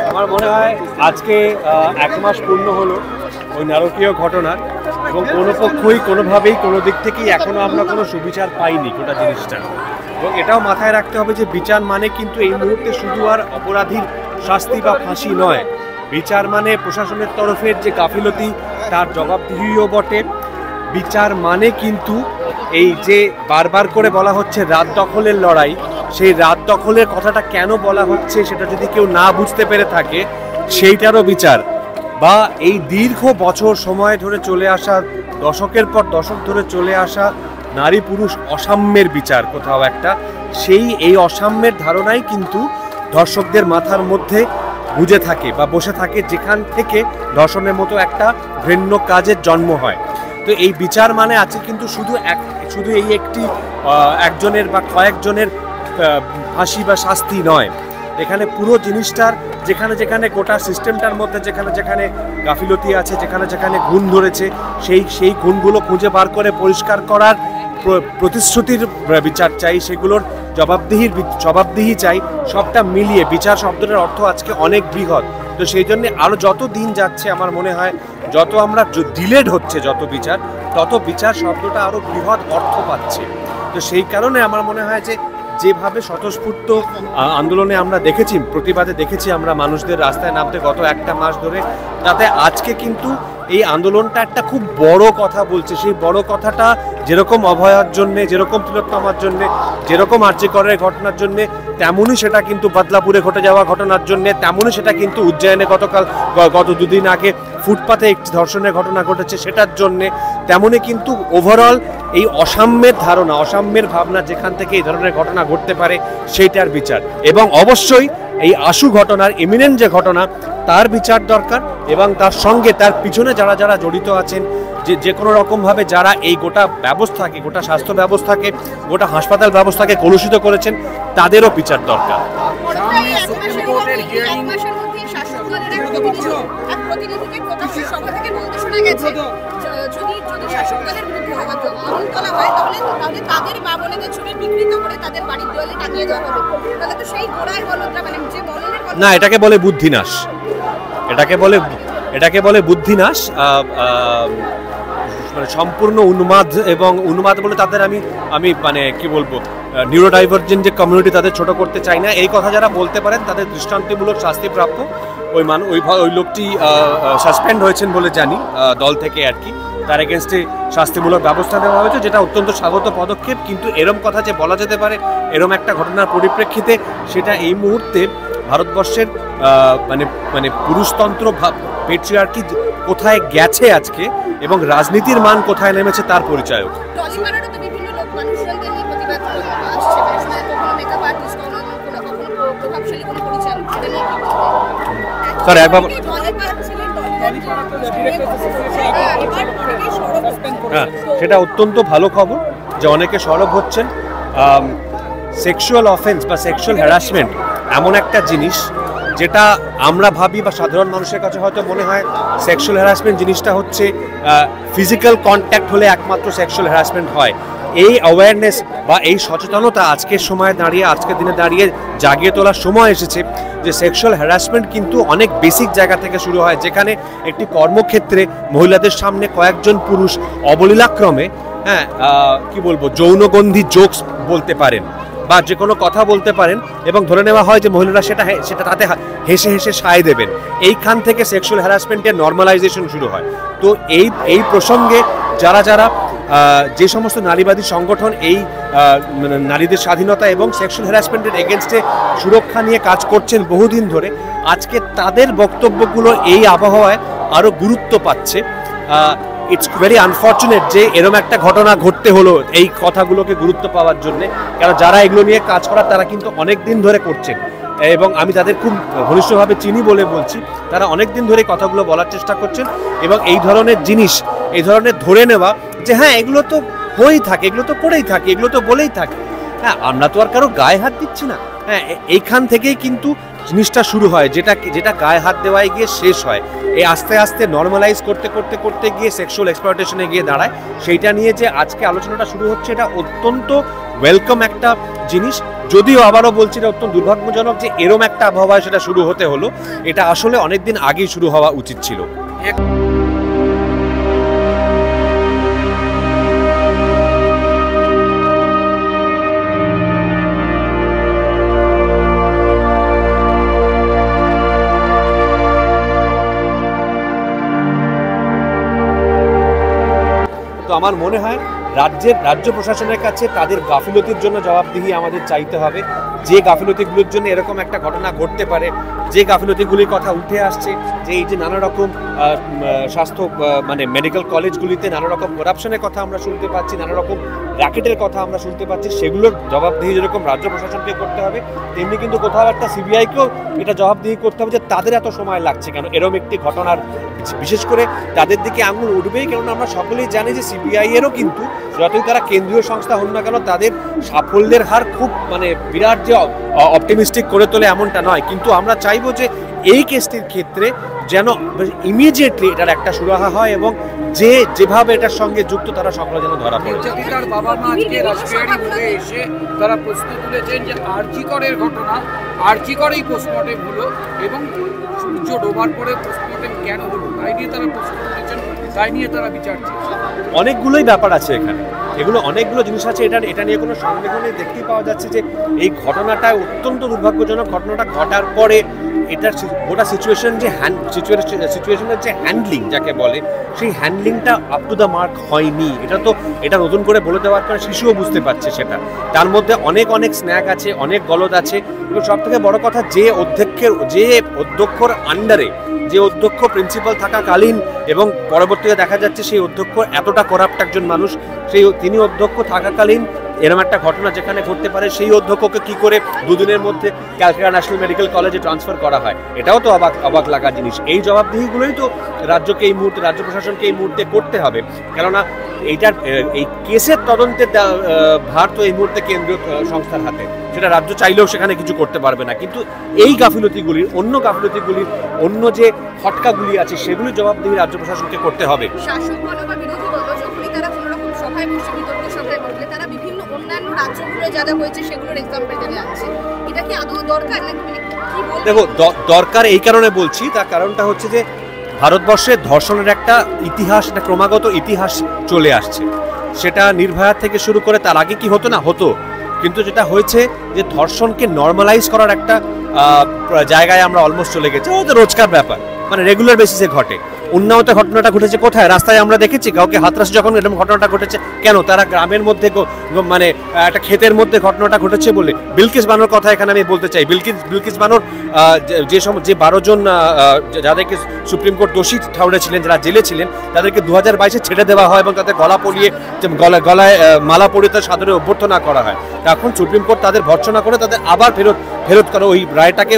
আমার মনে হয় আজকে 1 মাস পূর্ণ হলো ওই নারকীয় ঘটনার, এবং কোনো পক্ষই কোনোভাবেই কোনো দিক থেকেই এখনো আমরা কোনো সুবিচার পাইনি গোটা জিনিসটা। এবং এটাও মাথায় রাখতে হবে যে বিচার মানে কিন্তু এই মুহূর্তে শুধু আর অপরাধীর শাস্তি বা ফাঁসি নয়। বিচার মানে প্রশাসনের তরফের যে গাফিলতি তার জবাবদিহিও বটে। বিচার মানে কিন্তু এই যে বারবার করে বলা হচ্ছে রাত দখলের লড়াই, সেই রাত দখলের কথাটা কেন বলা হচ্ছে সেটা যদি কেউ না বুঝতে পেরে থাকে সেইটারও বিচার, বা এই দীর্ঘ বছর সময় ধরে চলে আসা, দশকের পর দশক ধরে চলে আসা নারী পুরুষ অসাম্যের বিচার কোথাও একটা, এই অসাম্যের ধারণাই কিন্তু ধর্ষকদের মাথার মধ্যে বুঝে থাকে বা বসে থাকে, যেখান থেকে ধর্ষণের মতো একটা ঘৃণ্য কাজের জন্ম হয়। তো এই বিচার মানে আছে কিন্তু শুধু এই একটি একজনের বা কয়েকজনের ফাঁসি বা শাস্তি নয়। এখানে পুরো জিনিসটার যেখানে যেখানে গোটা সিস্টেমটার মধ্যে যেখানে যেখানে গাফিলতি আছে, যেখানে যেখানে গুণ ধরেছে, সেই গুণগুলো খুঁজে বার করে পরিষ্কার করার প্রতিশ্রুতির বিচার চাই, সেগুলোর জবাবদিহি চাই। সবটা মিলিয়ে বিচার শব্দটার অর্থ আজকে অনেক বৃহৎ। তো সেই জন্য আরও যত দিন যাচ্ছে আমার মনে হয় যত আমরা ডিলেড হচ্ছে যত বিচার, তত বিচার শব্দটা আরও বৃহৎ অর্থ পাচ্ছে। তো সেই কারণে আমার মনে হয় যে যেভাবে স্বতঃস্ফূর্ত আন্দোলনে আমরা দেখেছি, প্রতিবাদে দেখেছি আমরা মানুষদের রাস্তায় নামতে গত 1 মাস ধরে, তাতে আজকে কিন্তু এই আন্দোলনটা একটা খুব বড় কথা বলছে। সেই বড় কথাটা যেরকম অভয়ার জন্যে, যেরকম তিলোত্তমার জন্যে, যেরকম আরজি করের ঘটনার জন্যে, তেমনই সেটা কিন্তু বদলাপুরে ঘটে যাওয়া ঘটনার জন্যে, তেমনই সেটা কিন্তু উজ্জয়নে গত 2 দিন আগে ফুটপাতে একটি ধর্ষণের ঘটনা ঘটেছে সেটার জন্যে, তেমনই কিন্তু ওভারঅল এই অসাম্যের ধারণা, অসাম্যের ভাবনা যেখান থেকে এই ধরনের ঘটনা ঘটতে পারে সেইটার বিচার, এবং অবশ্যই এই আশু ঘটনার ইমিনেন্ট যে ঘটনা তার বিচার দরকার। এবং তার সঙ্গে তার পিছনে যারা যারা জড়িত আছেন, যে কোনো রকমভাবে যারা এই গোটা ব্যবস্থাকে, গোটা স্বাস্থ্য ব্যবস্থাকে, গোটা হাসপাতাল ব্যবস্থাকে কলুষিত করেছেন, তাদেরও বিচার দরকার। না, এটাকে বলে বুদ্ধিনাশ, এটাকে বলে বুদ্ধিনাশ। মানে সম্পূর্ণ উন্মাদ, এবং উন্মাদ বলে তাদের আমি মানে কি বলবো, নিউরোডাইভার্জেন্ট যে কমিউনিটি, তাদের ছোট করতে চাই না। এই কথা যারা বলতে পারেন তাদের দৃষ্টান্তমূলক শাস্তি প্রাপ্য। ওই লোকটি সাসপেন্ড হয়েছেন বলে জানি দল থেকে আর কি, তার এগেনস্টে শাস্তিমূলক ব্যবস্থা নেওয়া হয়েছে, যেটা অত্যন্ত স্বাগত পদক্ষেপ। কিন্তু এরম কথা যে বলা যেতে পারে এরম একটা ঘটনার পরিপ্রেক্ষিতে, সেটা এই মুহূর্তে ভারতবর্ষের মানে পুরুষতন্ত্র পেট্রিয়ার্কি কোথায় গেছে আজকে, এবং রাজনীতির মান কোথায় নেমেছে তার পরিচয়ক। স্যার একবার হ্যাঁ, সেটা অত্যন্ত ভালো খবর যে অনেকে সরব হচ্ছেন। সেক্সুয়াল অফেন্স বা সেক্সুয়াল হ্যারাসমেন্ট এমন একটা জিনিস যেটা আমরা ভাবি বা সাধারণ মানুষের কাছে হয়তো মনে হয় সেক্সুয়াল হ্যারাসমেন্ট জিনিসটা হচ্ছে ফিজিক্যাল কন্ট্যাক্ট হলে একমাত্র সেক্সুয়াল হ্যারাসমেন্ট হয়। এই অ্যাওয়ারনেস বা এই সচেতনতা আজকের সময়ে দাঁড়িয়ে, আজকের দিনে দাঁড়িয়ে জাগিয়ে তোলার সময় এসেছে যে সেক্সুয়াল হ্যারাসমেন্ট কিন্তু অনেক বেসিক জায়গা থেকে শুরু হয়, যেখানে একটি কর্মক্ষেত্রে মহিলাদের সামনে কয়েকজন পুরুষ অবলীলাক্রমে কি বলবো, যৌনগন্ধি জোকস বলতে পারেন বা যে কোনো কথা বলতে পারেন, এবং ধরে নেওয়া হয় যে মহিলারা সেটা তাতে হেসে হেসে সায় দেবেন। এইখান থেকে সেক্সুয়াল হ্যারাসমেন্টের নর্মালাইজেশন শুরু হয়। তো এই প্রসঙ্গে যারা যে সমস্ত নারীবাদী সংগঠন এই নারীদের স্বাধীনতা এবং সেক্সুয়াল হ্যারাসমেন্টের এগেনস্টে সুরক্ষা নিয়ে কাজ করছেন বহুদিন ধরে, আজকে তাদের বক্তব্যগুলো এই আবহাওয়ায় আরও গুরুত্ব পাচ্ছে। ইটস ভেরি আনফর্চুনেট যে এরকম একটা ঘটনা ঘটতে হলো এই কথাগুলোকে গুরুত্ব পাওয়ার জন্যে, কারণ যারা এগুলো নিয়ে কাজ করার তারা কিন্তু অনেক দিন ধরে করছেন। এবং আমি তাদের খুব ঘনিষ্ঠভাবে চিনি বলে বলছি, তারা অনেক দিন ধরে কথাগুলো বলার চেষ্টা করছেন এবং এই ধরনের জিনিস, এই ধরনের ধরে নেওয়া যে হ্যাঁ এগুলো তো হয়েই থাকে, এগুলো তো করেই থাকে, এগুলো তো বলেই থাকে, হ্যাঁ আমরা তো আর কারো গায়ে হাত দিচ্ছি না। হ্যাঁ এইখান থেকেই কিন্তু জিনিসটা শুরু হয়, যেটা গায়ে হাত দেওয়ায় গিয়ে শেষ হয়, এই আস্তে আস্তে নর্মালাইজ করতে করতে করতে গিয়ে সেক্সুয়াল এক্সপ্লয়টেশনে গিয়ে দাঁড়ায়। সেইটা নিয়ে যে আজকে আলোচনাটা শুরু হচ্ছে, এটা অত্যন্ত ওয়েলকাম একটা জিনিস। যদিও আবারও বলছি এটা অত্যন্ত দুর্ভাগ্যজনক যে এরম একটা আবহাওয়ায় সেটা শুরু হতে হলো, এটা আসলে অনেকদিন আগেই শুরু হওয়া উচিত ছিল। তো আমার মনে হয় রাজ্য প্রশাসনের কাছে তাদের গাফিলতির জন্য জবাবদিহি আমাদের চাইতে হবে। যে গাফিলতিগুলোর জন্য এরকম একটা ঘটনা ঘটতে পারে, যে গাফিলতিগুলির কথা উঠে আসছে, যে এই যে নানা রকম স্বাস্থ্য মানে মেডিকেল কলেজগুলিতে নানা রকম করাপশনের কথা আমরা শুনতে পাচ্ছি, নানা রকম র্যাকেটের কথা আমরা শুনতে পাচ্ছি, সেগুলোর জবাবদিহি যেরকম রাজ্য প্রশাসনকে করতে হবে, তেমনি কিন্তু কোথাও একটা সিবিআইকেও এটা জবাবদিহি করতে হবে যে তাদের এত সময় লাগছে কেন এরকম একটি ঘটনার। বিশেষ করে তাদের দিকে আঙুল উঠবেই, কারণ আমরা সকলেই জানি যে সিবিআই এরও কিন্তু যতই তারা কেন্দ্রীয় সংস্থা হন না কেন, তাদের সাফল্যের হার খুব মানে বিরাট যে অপটিমিস্টিক করে তোলে এমনটা নয়। কিন্তু আমরা চাইবো যে এই কেসটির ক্ষেত্রে যেন ইমিডিয়েটলি এটার একটা সুরাহা হয় এবং যেভাবে এটার সঙ্গে যুক্ত তারা সকলে যেন ধরা পড়ে। তার বাবা মা আজকে রাষ্ট্রীয় ভোগে এসে তারা প্রশ্ন তুলেছেন যে আরজিকরের ঘটনা, আরজিকরেই পোস্টমর্টেম হলো এবং সূর্য ডোবার পরে পোস্টমর্টেম কেন হলো তাই নিয়ে তারা প্রশ্ন তুলেছেন, তাই নিয়ে তারা বিচার চাইছেন। অনেকগুলোই ব্যাপার আছে এখানে, এগুলো অনেকগুলো জিনিস আছে, এটা নিয়ে কোনো সন্দেহ নেই। দেখতেই পাওয়া যাচ্ছে যে এই ঘটনাটা অত্যন্ত দুর্ভাগ্যজনক। ঘটনাটা ঘটার পরে এটার গোটা সিচুয়েশনের যে হ্যান্ডলিং যাকে বলে, সেই হ্যান্ডলিংটা আপ টু দ্য মার্ক হয়নি। এটা নতুন করে বলে দেওয়ার কারণে শিশুও বুঝতে পারছে সেটা। তার মধ্যে অনেক স্ন্যাক আছে, অনেক গলদ আছে এবং সব থেকে বড় কথা যে অধ্যক্ষর আন্ডারে, যে অধ্যক্ষ প্রিন্সিপাল থাকাকালীন এবং পরবর্তীতে দেখা যাচ্ছে সেই অধ্যক্ষ এতটা করাপ্ট একজন মানুষ, তিনি অধ্যক্ষ থাকাকালীন এরকম একটা ঘটনা যেখানে ঘটতে পারে, সেই অধ্যক্ষকে কি করে দুদিনের মধ্যে ক্যালকাটা ন্যাশনাল মেডিকেল কলেজে ট্রান্সফার করা হয়, এটাও তো অবাক লাগার জিনিস। এই জবাবদিহিগুলোই তো রাজ্য প্রশাসনকে এই মুহূর্তে করতে হবে, কেননা এই কেসের তদন্তের ভার তো এই মুহূর্তে কেন্দ্রীয় সংস্থার হাতে, সেটা রাজ্য চাইলেও সেখানে কিছু করতে পারবে না। কিন্তু এই গাফিলতিগুলির, অন্য যে ফটকাগুলি আছে, সেগুলি জবাবদিহি রাজ্য প্রশাসনকে করতে হবে। শাসক বলো বা বিরোধী বলো, যখনই তারা কোনো রকম সভায় বসে, বিতর্ক সভায় বসলে তারা বিভিন্ন অন্যান্য রাজ্যগুলো যা হয়েছে সেগুলোর এক্সাম্পল টেনে আনছে। এটা কি আদৌ দরকার নাকি কি বলবো? দেখো, দরকার এই কারণে বলছি, তার কারণটা হচ্ছে যে ভারতবর্ষে ধর্ষণের একটা ইতিহাস, একটা ক্রমাগত ইতিহাস চলে আসছে। সেটা নির্ভয়া থেকে শুরু করে তার আগে কি হতো না হতো, কিন্তু যেটা হয়েছে যে ধর্ষণকে নর্মালাইজ করার একটা জায়গায় আমরা অলমোস্ট চলে গেছি। ও তো রোজকার ব্যাপার, মানে রেগুলার বেসিসে ঘটে। উন্নাওতে ঘটনাটা ঘটেছে কোথায়? রাস্তায় আমরা দেখেছি কাউকে হাতরাস যখন এরকম ঘটনাটা ঘটেছে কেন? তারা গ্রামের মধ্যে মানে একটা ক্ষেতের মধ্যে ঘটনাটা ঘটেছে বলে। বিলকিস বানোর কথা এখানে আমি বলতে চাই। বিলকিস বানোর যে 12 জন যাদেরকে সুপ্রিম কোর্ট দোষী ঠাউরেছিলেন, যারা জেলে ছিলেন, তাদেরকে 2022-এ ছেড়ে দেওয়া হয় এবং তাদের গলা পরিয়ে গলায় মালা পরিয়ে তার সাদরে অভ্যর্থনা করা হয়। এখন সুপ্রিম কোর্ট তাদের ভর্ৎসনা করে তাদের আবার ফেরত করে ওই রায়টাকে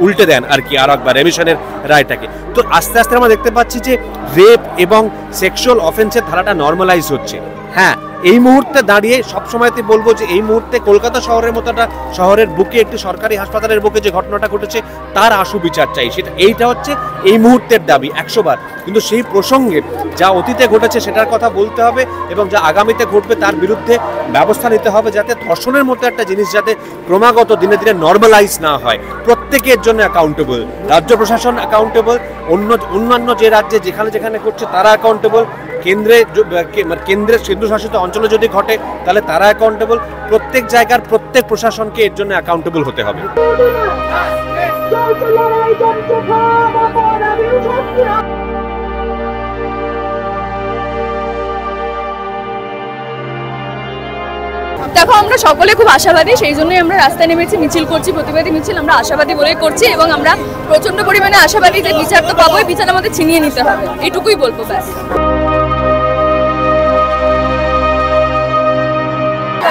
উল্টে দেন আর কি, আর একবার রেমিশনের রায়টাকে। তো আস্তে আস্তে আমরা দেখতে পাচ্ছি যে রেপ এবং সেক্সুয়াল অফেন্সের ধারাটা নর্মালাইজ হচ্ছে। হ্যাঁ, এই মুহূর্তে দাঁড়িয়ে সবসময়তে বলবো যে এই মুহূর্তে কলকাতা শহরের মতো একটা শহরের বুকে, একটি সরকারি হাসপাতালের বুকে যে ঘটনাটা ঘটেছে তার আশু বিচার চাই। এইটা হচ্ছে এই মুহূর্তের দাবি 100 বার। কিন্তু সেই প্রসঙ্গে যা অতীতে ঘটেছে সেটার কথা বলতে হবে এবং যা আগামীতে ঘটবে তার বিরুদ্ধে ব্যবস্থা নিতে হবে, যাতে ধর্ষণের মতো একটা জিনিস যাতে ক্রমাগত দিনে দিনে নর্মালাইজ না হয়। প্রত্যেকের জন্য অ্যাকাউন্টেবল, রাজ্য প্রশাসন অ্যাকাউন্টেবল, অন্যান্য যে রাজ্যে যেখানে করছে তারা অ্যাকাউন্টেবল, কেন্দ্রের কেন্দ্রশাসিত অঞ্চলে যদি ঘটে তাহলে তারা অ্যাকাউন্টেবল। প্রত্যেক জায়গার প্রত্যেক প্রশাসনকে এর জন্য অ্যাকাউন্টেবল হতে হবে। দেখো, আমরা সকলে খুব আশাবাদী, সেই জন্যই আমরা রাস্তায় নেমেছি, মিছিল করছি, প্রতিবাদী মিছিল। আমরা আশাবাদী বলেই করছি এবং আমরা প্রচন্ড পরিমাণে আশাবাদী যে বিচার তো পাবোই, বিচার আমাদের ছিনিয়ে নিতে হবে, এটুকুই বলবো ব্যাস।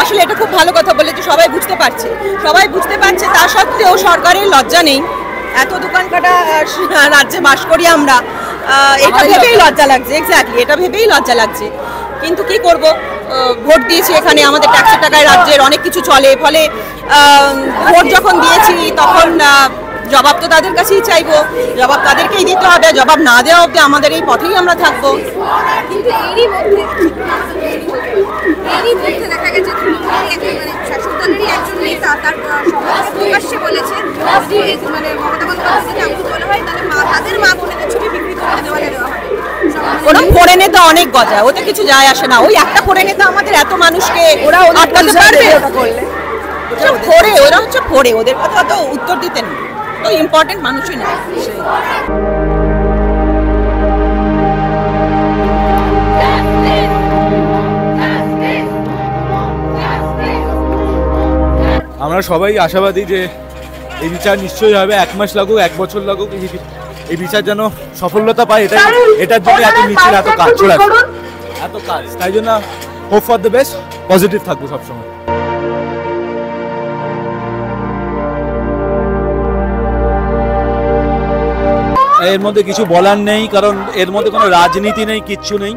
আসলে এটা খুব ভালো কথা বলে যে সবাই বুঝতে পারছে তা সত্ত্বেও সরকারের লজ্জা নেই। এত দোকান কাটা রাজ্যে বাস করি আমরা, এটা ভেবেই লজ্জা লাগছে। এক্স্যাক্টলি, এটা ভেবেই লজ্জা লাগছে। কিন্তু কি করব, ভোট দিয়েছি এখানে, আমাদের ট্যাক্সের টাকায় রাজ্যের অনেক কিছু চলে, ফলে ভোট যখন দিয়েছি তখন জবাব তো তাদের কাছেই চাইবো, জবাব তাদেরকেই দিতে হবে। জবাব না দেওয়া অবধি আমাদের এই পথেই আমরা থাকবো। কিন্তু এরই মধ্যে দেখা গেছে শাসক দলেরই একজন নেতা তার প্রকাশ্যে বলেছে মানে মমতা বন্দ্যোপাধ্যায়কে এমন বলা হয় তাহলে তাদের মা বোনেদের ছবি বিক্রি করে দেওয়ালে দেওয়া হবে। ওরা ফোরে নেতা অনেক গজা, ওতে কিছু যায় আসে না। ওই একটা ফোরে নেতা আমাদের এত মানুষকে ওরা আটকাতে পারবে? ওরা হচ্ছে ফোরে, ওদের কথা তো উত্তর দিতে নেই, তো ইম্পর্টেন্ট মানুষই না। আমরা সবাই আশাবাদী যে এই বিচার নিশ্চয়ই হবে। 1 মাস লাগুক, 1 বছর লাগুক, এই বিচার যেন সফলতা পায়, এটার জন্য এত মিছিল, এত কাজ চলেছে, এত কাজ। তাই জন্য hope for the best, positive থাকবো সবসময়। এর মধ্যে কিছু বলার নেই, কারণ এর মধ্যে কোনো রাজনীতি নেই, কিচ্ছু নেই।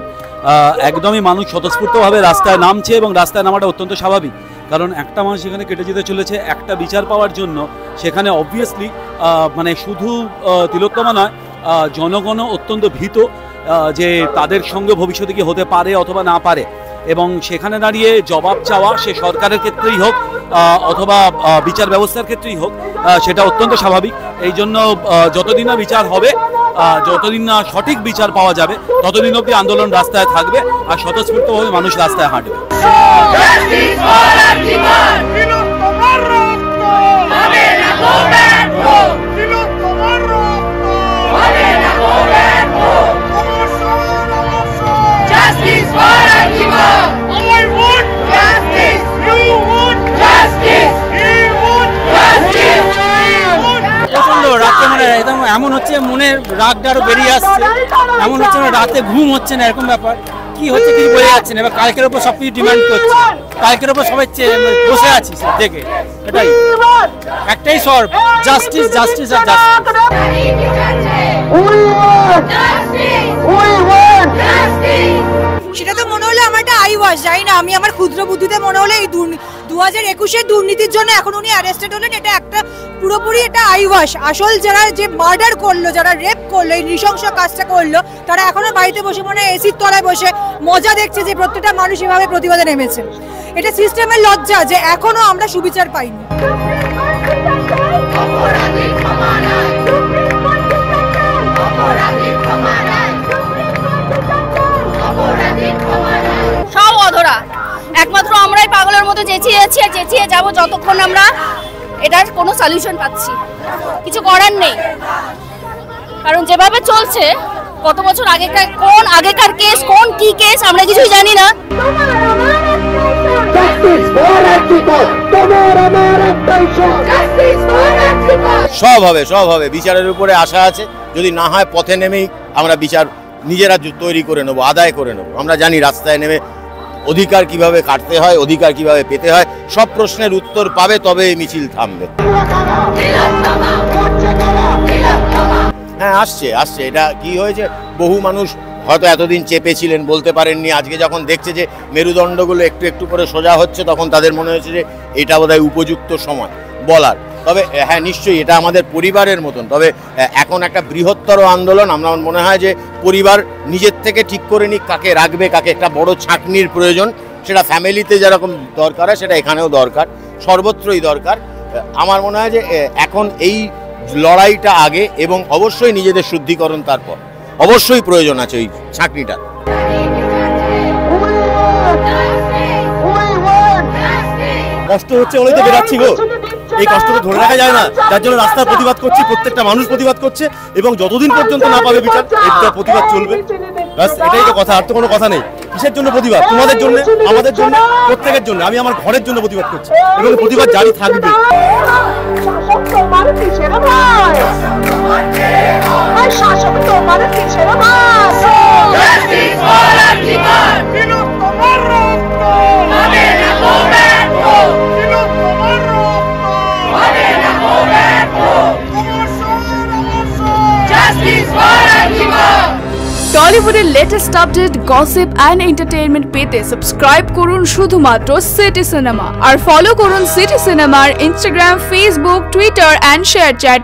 একদমই মানুষ স্বতঃস্ফূর্তভাবে রাস্তায় নামছে এবং রাস্তায় নামাটা অত্যন্ত স্বাভাবিক, কারণ একটা মানুষ সেখানে কেটে যেতে চলেছে একটা বিচার পাওয়ার জন্য। সেখানে অবভিয়াসলি মানে শুধু তিলোত্তমা নয়, জনগণও অত্যন্ত ভীত যে তাদের সঙ্গে ভবিষ্যতে কি হতে পারে অথবা না পারে, এবং সেখানে দাঁড়িয়ে জবাব চাওয়া, সে সরকারের ক্ষেত্রেই হোক অথবা বিচার ব্যবস্থার ক্ষেত্রেই হোক, সেটা অত্যন্ত স্বাভাবিক। এই জন্য যতদিন না বিচার হবে, যতদিন না সঠিক বিচার পাওয়া যাবে, ততদিন অবধি আন্দোলন রাস্তায় থাকবে আর স্বতঃস্ফূর্তভাবে মানুষ রাস্তায় হাঁটবে। রাতে মানে একদম এমন হচ্ছে, মনের রাগটা আরো বেরিয়ে আসছে, এমন হচ্ছে রাতে ঘুম হচ্ছে না, এরকম ব্যাপার। কি হচ্ছে কিছু বোঝা যাচ্ছে না। এবার কালকের ওপর সবকিছু ডিমান্ড করছে, কালকের ওপর সবাই বসে আছি দেখে। এটাই একটাই সর্ব, জাস্টিস, জাস্টিস আর জাস্টিস। সেটা তো মনে হলো আমার একটা আইওয়াশ, যাই না আমি আমার ক্ষুদ্র বুদ্ধিতে মনে হলো এই 2021-এর দুর্নীতির জন্য এখন উনি অ্যারেস্টেড হলেন, এটা একটা পুরোপুরি এটা আইওয়াশ। আসল যারা যে মার্ডার করলো, যারা রেপ করলো, এই নৃশংস কাজটা করলো, তারা এখনো বাড়িতে বসে মনে হয় এসির তলায় বসে মজা দেখছে যে প্রত্যেকটা মানুষ এভাবে প্রতিবাদে নেমেছে। এটা সিস্টেমের লজ্জা যে এখনো আমরা সুবিচার পাইনি। সব অধরা, একমাত্র আমরাই পাগলের মতো চেঁচিয়ে যাচ্ছি আর চেঁচিয়ে যাবো যতক্ষণ আমরা এটার কোনো সলিউশন পাচ্ছি। কিছু করার নেই, কারণ যেভাবে চলছে, কত বছর আগেকার কেস, কোন কি কেস আমরা কিছুই জানি না। সব হবে, বিচারের উপরে আশা আছে। যদি না হয় পথে নেমেই আমরা বিচার নিজেরা তৈরি করে নেবো, আদায় করে নেবো। আমরা জানি রাস্তায় নেমে অধিকার কিভাবে কাটতে হয়, অধিকার কিভাবে পেতে হয়, সব প্রশ্নের উত্তর পাবে, তবে এই মিছিল থামবে। হ্যাঁ, আসছে। এটা কি হয়েছে, বহু মানুষ হয়তো এতদিন চেপেছিলেন, বলতে পারেননি। আজকে যখন দেখছে যে মেরুদণ্ডগুলো একটু একটু করে সোজা হচ্ছে, তখন তাদের মনে হয়েছে যে এটা বোধহয় উপযুক্ত সময় বলার। তবে হ্যাঁ, নিশ্চয়ই এটা আমাদের পরিবারের মতন। তবে এখন একটা বৃহত্তর আন্দোলন। আমার মনে হয় যে পরিবার নিজের থেকে ঠিক করে নিক কাকে রাখবে, কাকে। একটা বড় ছাঁকনির প্রয়োজন, সেটা ফ্যামিলিতে যেরকম দরকার হয় সেটা এখানেও দরকার, সর্বত্রই দরকার। আমার মনে হয় যে এখন এই লড়াইটা আগে, এবং অবশ্যই নিজেদের শুদ্ধিকরণ তারপর অবশ্যই প্রয়োজন আছে ওই ছাঁকনিটা। কষ্ট হচ্ছে বলেই তো বেরাচ্ছি গো, এই কষ্টকে ধরে রাখা যায় না। যার জন্য রাস্তার প্রতিবাদ করছি, প্রত্যেকটা মানুষ প্রতিবাদ করছে, এবং যতদিন পর্যন্ত না পাবে বিচার, এটা প্রতিবাদ চলবে। ব্যাস, এটাই তো কথা, আর তো কোনো কথা নেই। কিসের জন্য প্রতিবাদ? তোমাদের জন্য, আমাদের জন্য, প্রত্যেকের জন্য। আমি আমার ঘরের জন্য প্রতিবাদ করছি, এবং প্রতিবাদ জারি থাকবে। শাসক তোমার পিছে Justice for Antifa! টলিউডের latest update, gossip and entertainment পেতে সাবস্ক্রাইব করুন শুধুমাত্র সিটি সিনেমা আর ফলো করুন সিটি সিনেমার Instagram, Facebook, Twitter and share chat